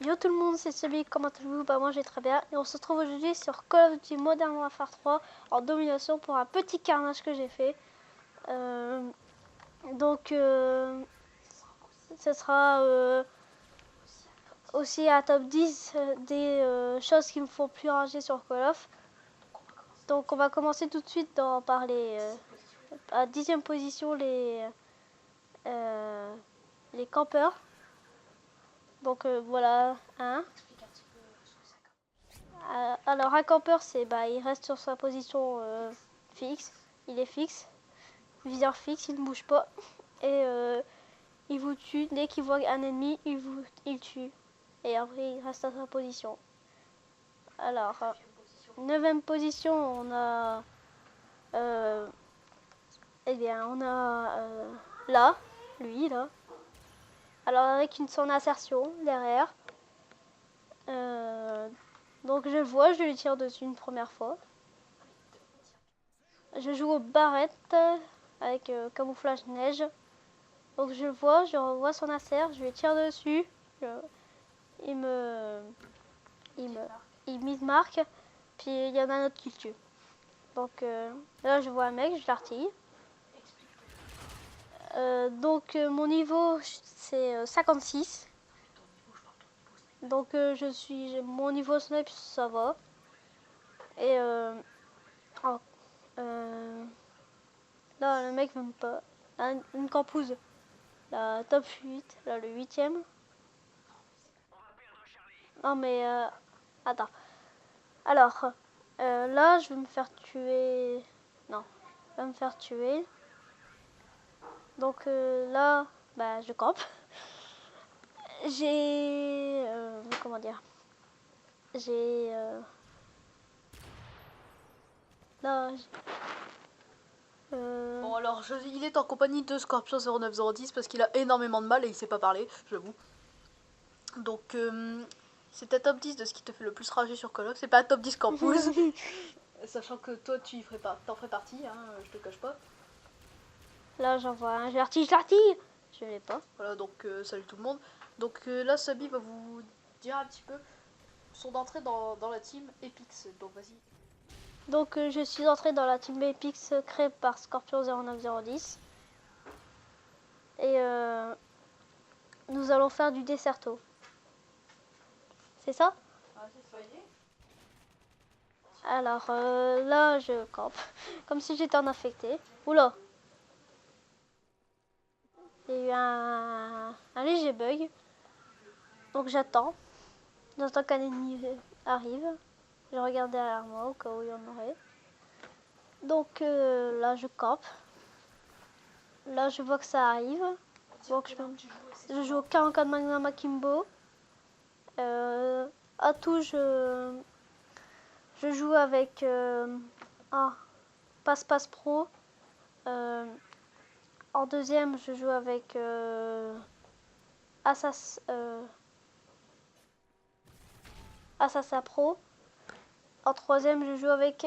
Yo tout le monde, c'est Sebi, comment allez-vous? Bah moi j'ai très bien. Et on se retrouve aujourd'hui sur Call of Duty Modern Warfare 3 en domination pour un petit carnage que j'ai fait. Donc ce sera aussi un top 10 des choses qui me font plus rager sur Call of. Donc on va commencer tout de suite par les à 10e position les campeurs. Donc voilà, hein. Alors un campeur, il reste sur sa position fixe, il est fixe, viseur fixe, il ne bouge pas et il vous tue dès qu'il voit un ennemi, il tue et après il reste à sa position. Alors 9e position, on a là, lui là. Alors avec son insertion derrière. Donc je le vois, je lui tire dessus une première fois. Je joue au barrette avec camouflage neige. Donc je le vois, je revois son insert, je lui tire dessus. Il me marque. Puis il y en a un autre qui le tue. Donc là je vois un mec, je l'artille. Mon niveau c'est 56. Donc mon niveau snipe ça va. Et là le mec veut pas. Une campouze. La top 8, là le 8e. Non mais attends. Alors là je vais me faire tuer. Non, je vais me faire tuer. Donc là, je campe. J'ai comment dire. J'ai là. Bon alors il est en compagnie de Scorpion 0910 parce qu'il a énormément de mal et il sait pas parler, j'avoue. Donc c'est un top 10 de ce qui te fait le plus rager sur Call of. C'est pas un top 10 campus. Sachant que toi tu t'en ferais partie, hein, je te cache pas. Là j'en vois un, je l'artille. Je l'ai pas. Voilà, donc salut tout le monde. Donc là Sabi va vous dire un petit peu son entrée dans la team Epix. Donc vas-y. Donc je suis entrée dans la team Epix créée par Scorpion 0910. Et nous allons faire du Desserto. C'est ça? Ah, c'est ça. Alors là je campe. Comme si j'étais en infecté. Oula. Il y a eu un léger bug. Donc j'attends. J'attends qu'un ennemi arrive. Je regarde derrière moi au cas où il y en aurait. Donc là je campe. Là je vois que ça arrive. Donc je joue au 44 Magnum Akimbo. À tout je joue avec Passe Pro. En deuxième je joue avec Assassin Pro. En troisième je joue avec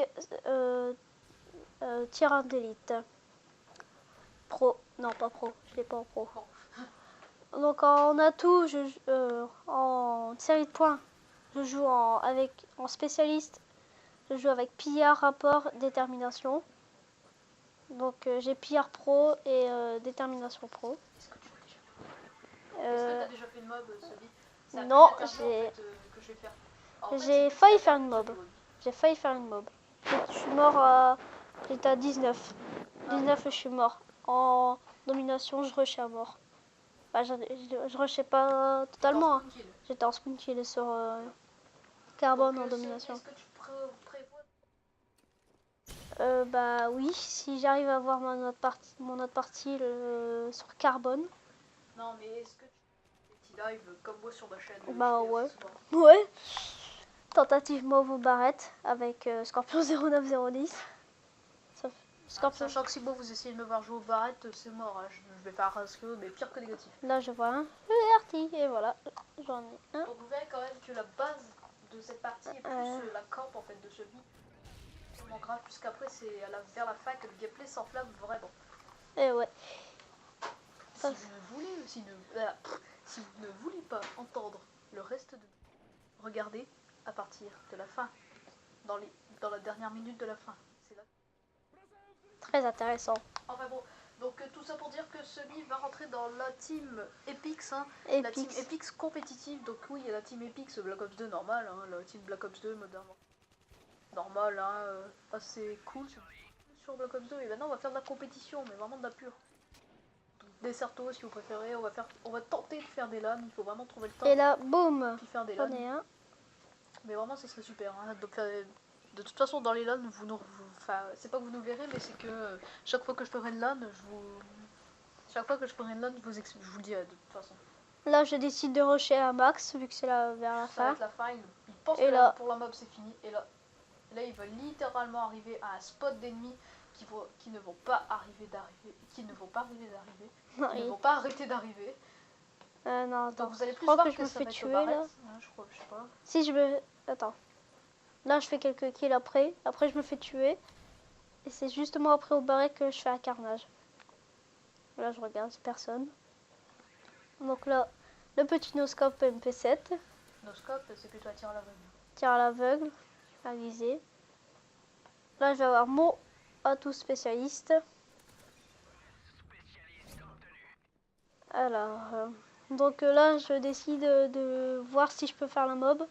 Tireur d'élite. Pro. Non pas pro, je l'ai pas en pro. Donc en atout, en série de points, je joue en spécialiste. Je joue avec pillard, rapport, détermination. Donc j'ai pillard pro et détermination pro. Est-ce que tu as déjà fait une mob, Sabi? Non, j'ai failli faire une mob. J'ai failli faire une mob. Je suis mort j'étais à 19. 19 je suis mort. En domination, je rushais à mort. Je rushais pas totalement. J'étais en spawn kill sur carbone en domination. Est-ce que tu prévois Oui, si j'arrive à avoir mon autre partie sur carbone. Non, mais est-ce que tu fais des petits lives comme moi sur ma chaîne? Ouais. Ouais. Tentative mauve aux barrettes avec Scorpion 0910. Sachant que si moi vous essayez de me voir jouer aux barrettes, c'est mort. Hein. Je vais faire un skill, mais pire que négatif. Là, je vois un. Je l'ai arti et voilà. J'en ai un. Donc vous verrez quand même que la base de cette partie est plus la camp en fait de ce beat. Vraiment grave, puisqu'après c'est vers la fin que le gameplay s'enflamme vraiment. Et ouais. Si vous ne voulez pas entendre le reste de... Regardez à partir de la fin, dans la dernière minute de la fin. C'est là. Très intéressant. Enfin bon, donc tout ça pour dire que Sully va rentrer dans la team Epix, hein, la team Epix. Epix compétitive. Donc oui, il y a la team Epix Black Ops 2 normal, hein, la team Black Ops 2 moderne. Normal, hein, assez cool sur Black Ops 2. Et maintenant on va faire de la compétition, mais vraiment de la pure. Des certos si vous préférez, on va tenter de faire des LAN, il faut vraiment trouver le temps. Et là, boum, Puis faire des j'en LAN. ai un. Mais vraiment ça serait super, hein. Donc, de toute façon dans les LAN, enfin c'est pas que vous nous verrez, mais c'est que chaque fois que je ferai une LAN, je vous le dirai de toute façon. Là, je décide de rusher à max, vu que c'est là vers la Ça fin. va être la fin, il pense Et que là- pour la mob c'est fini, et là il va littéralement arriver à un spot d'ennemis qui ne vont pas arriver d'arriver, qui ne vont pas arriver d'arriver, Non, qui ne il- vont pas arrêter d'arriver. non, attends. Donc vous allez Je plus crois voir que je me ça fais va être tuer, Barrett, là. hein, je crois, je sais pas. Si je me... Attends. Là, je fais quelques kills après. Après, je me fais tuer. Et c'est justement après au barret que je fais un carnage. Là, je regarde, c'est personne. Donc là, le petit no-scope MP7. Nos scopes, c'est plutôt à tir à l'aveugle. Tir à l'aveugle. À viser. Là, je vais avoir mon atout spécialiste. Alors, donc là, je décide de voir si je peux faire la mob.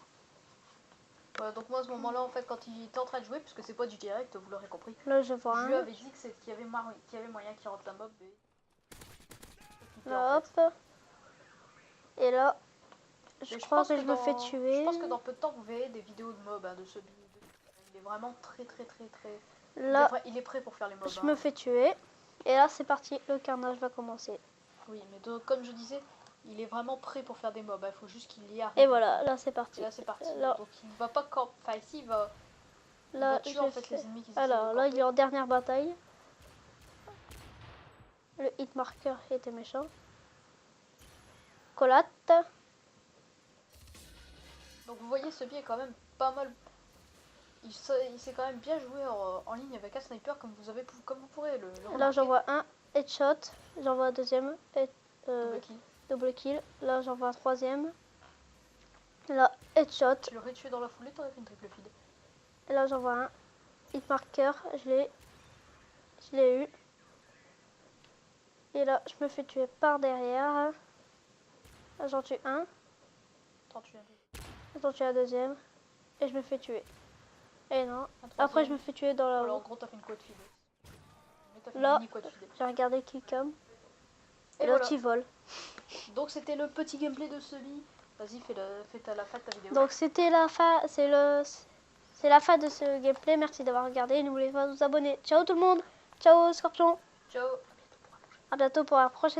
Voilà, donc moi à ce moment-là, en fait, quand il était en train de jouer, puisque c'est pas du direct, vous l'aurez compris, Là, je vois je lui un. avais dit qu'il y avait moyen qu'il rentre la mob. Et Là, en fait. hop. Et là, je Mais crois pense que je me fais dans- tuer. Je pense que dans peu de temps, vous verrez des vidéos de mob, hein, de ce vidéo. Il est vraiment très. Là, Il est prêt pour faire les mobs. je Hein. me fais tuer. Et là, c'est parti. Le carnage va commencer. Oui, mais comme je disais, il est vraiment prêt pour faire des mobs. Il faut juste qu'il y arrive. Et voilà, là, c'est parti. Et là, c'est parti. Là, Donc il va pas camp. Enfin, ici, il va là, tuer je en fait fais- les ennemis qui essaient Alors, de là, camper. il est en dernière bataille. Le hit marker était méchant. Colate. Donc vous voyez, ce biais est quand même pas mal. Il sait quand même bien jouer en ligne avec un sniper comme vous pourrez le Là, remarquer. j'envoie un headshot. J'envoie un deuxième. Double kill. Double kill. Là, j'envoie un troisième. Là, headshot. Tu l'aurais tué dans la foulée, t'aurais fait une triple feed. Et là, j'envoie un hit marker. Je l'ai eu. Et là, je me fais tuer par derrière. Là, j'en tue un. T'en tues un deuxième. J'en tue un deuxième. Et je me fais tuer. Et non. Un Après, troisième. je me fais tuer dans la... Alors en gros, t'as fait une quad feed. Mais t'as fait Là. une mini quad feed. J'ai regardé Killcam. Et Et l'autre, voilà. il vole. Donc c'était le petit gameplay de ce lit. Vas-y, fais la fin de ta vidéo. Donc, c'était la fin. C'est la fin de ce gameplay. Merci d'avoir regardé. N'oubliez pas de vous abonner. Ciao tout le monde. Ciao Scorpion. Ciao. À bientôt pour la prochaine.